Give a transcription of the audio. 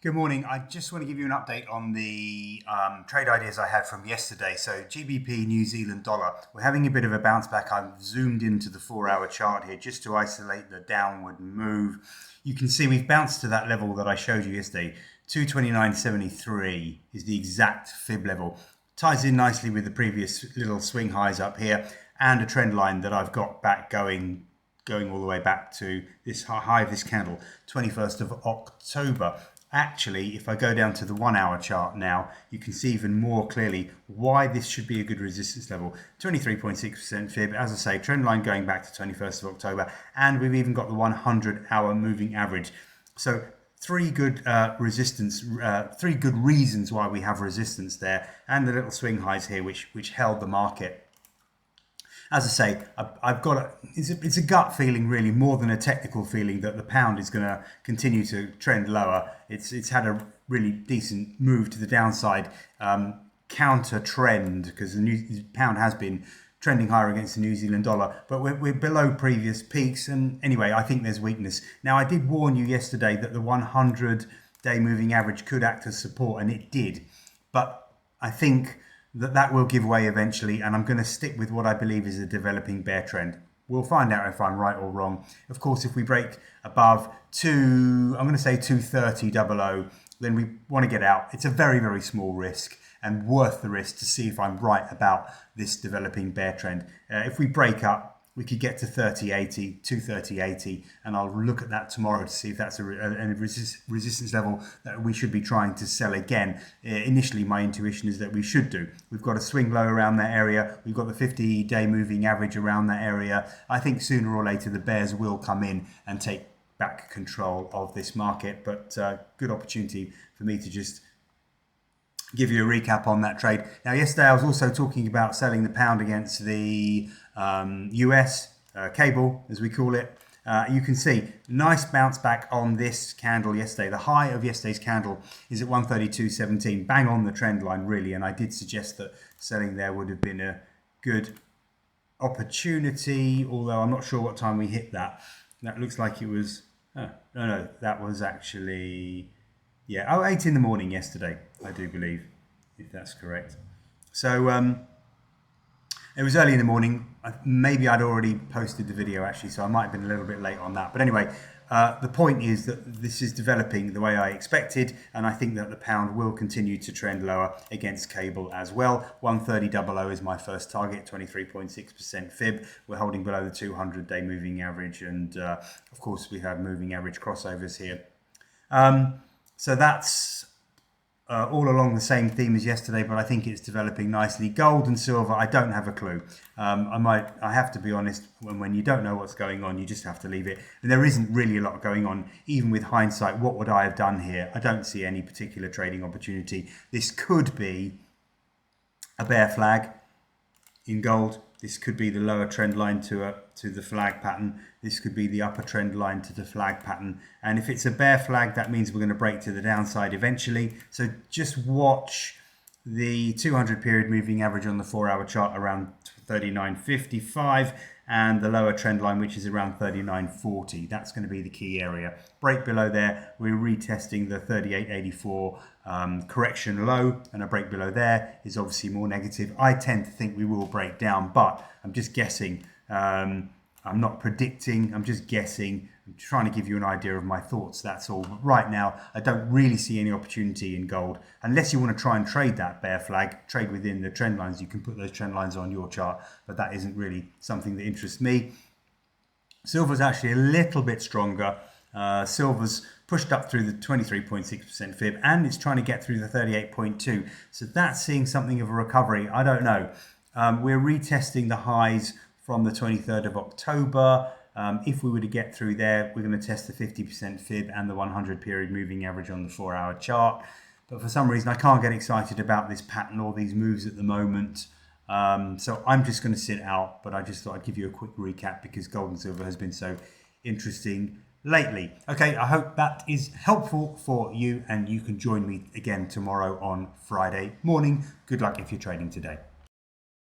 Good morning. I just want to give you an update on the trade ideas I had from yesterday. So GBP New Zealand dollar, we're having a bit of a bounce back. I've zoomed into the 4-hour chart here just to isolate the downward move. You can see we've bounced to that level that I showed you yesterday. 229.73 is the exact fib level. Ties in nicely with the previous little swing highs up here and a trend line that I've got back going all the way back to this high of this candle, 21st of October. Actually, if I go down to the 1-hour chart now, you can see even more clearly why this should be a good resistance level. 23.6% fib, as I say, trend line going back to 21st of October, and we've even got the 100-hour moving average. So three good reasons why we have resistance there, and the little swing highs here which held the market. As I say, I've got it's a gut feeling really more than a technical feeling that the pound is going to continue to trend lower. It's had a really decent move to the downside, counter trend, because the pound has been trending higher against the New Zealand dollar, but we're below previous peaks. And anyway, I think there's weakness. Now, I did warn you yesterday that the 100-day moving average could act as support, and it did. But I think that will give way eventually, and I'm going to stick with what I believe is a developing bear trend. We'll find out if I'm right or wrong. Of course, if we break above I'm going to say 230.00, then we want to get out. It's a very, very small risk and worth the risk to see if I'm right about this developing bear trend. If we break up, we could get to 30.80, 230.80, and I'll look at that tomorrow to see if that's a resistance level that we should be trying to sell again. Initially, my intuition is that we should do. We've got a swing low around that area. We've got the 50-day moving average around that area. I think sooner or later the bears will come in and take back control of this market, but good opportunity for me to just give you a recap on that trade. Now, yesterday I was also talking about selling the pound against the US cable, as we call it. You can see nice bounce back on this candle yesterday. The high of yesterday's candle is at 132.17, bang on the trend line really, and I did suggest that selling there would have been a good opportunity, although I'm not sure what time we hit that. That looks like it was, no, that was actually, 8 in the morning yesterday, I do believe, if that's correct. So it was early in the morning. Maybe I'd already posted the video actually, so I might have been a little bit late on that. But anyway, the point is that this is developing the way I expected, and I think that the pound will continue to trend lower against cable as well. 130.00 is my first target, 23.6% fib. We're holding below the 200-day moving average, and of course we have moving average crossovers here. So that's all along the same theme as yesterday, but I think it's developing nicely. Gold and silver, I don't have a clue. I have to be honest, when you don't know what's going on, you just have to leave it. And there isn't really a lot going on. Even with hindsight, what would I have done here? I don't see any particular trading opportunity. This could be a bear flag in gold. This could be the lower trend line to the flag pattern. This could be the upper trend line to the flag pattern. And if it's a bear flag, that means we're going to break to the downside eventually. So just watch the 200 period moving average on the 4-hour chart around 39.55 and the lower trend line, which is around 39.40. That's going to be the key area. Break below there, we're retesting the 38.84 correction low, and a break below there is obviously more negative. I tend to think we will break down, but I'm just guessing. I'm not predicting, I'm just guessing. I'm trying to give you an idea of my thoughts, that's all. But right now, I don't really see any opportunity in gold. Unless you want to try and trade that bear flag, trade within the trend lines, you can put those trend lines on your chart, but that isn't really something that interests me. Silver's actually a little bit stronger. Silver's pushed up through the 23.6% fib, and it's trying to get through the 38.2. So that's seeing something of a recovery. I don't know. We're retesting the highs from the 23rd of October. If we were to get through there, we're going to test the 50% fib and the 100 period moving average on the 4-hour chart. But for some reason, I can't get excited about this pattern or these moves at the moment. So I'm just going to sit out, but I just thought I'd give you a quick recap because gold and silver has been so interesting lately. Okay, I hope that is helpful for you, and you can join me again tomorrow on Friday morning. Good luck if you're trading today.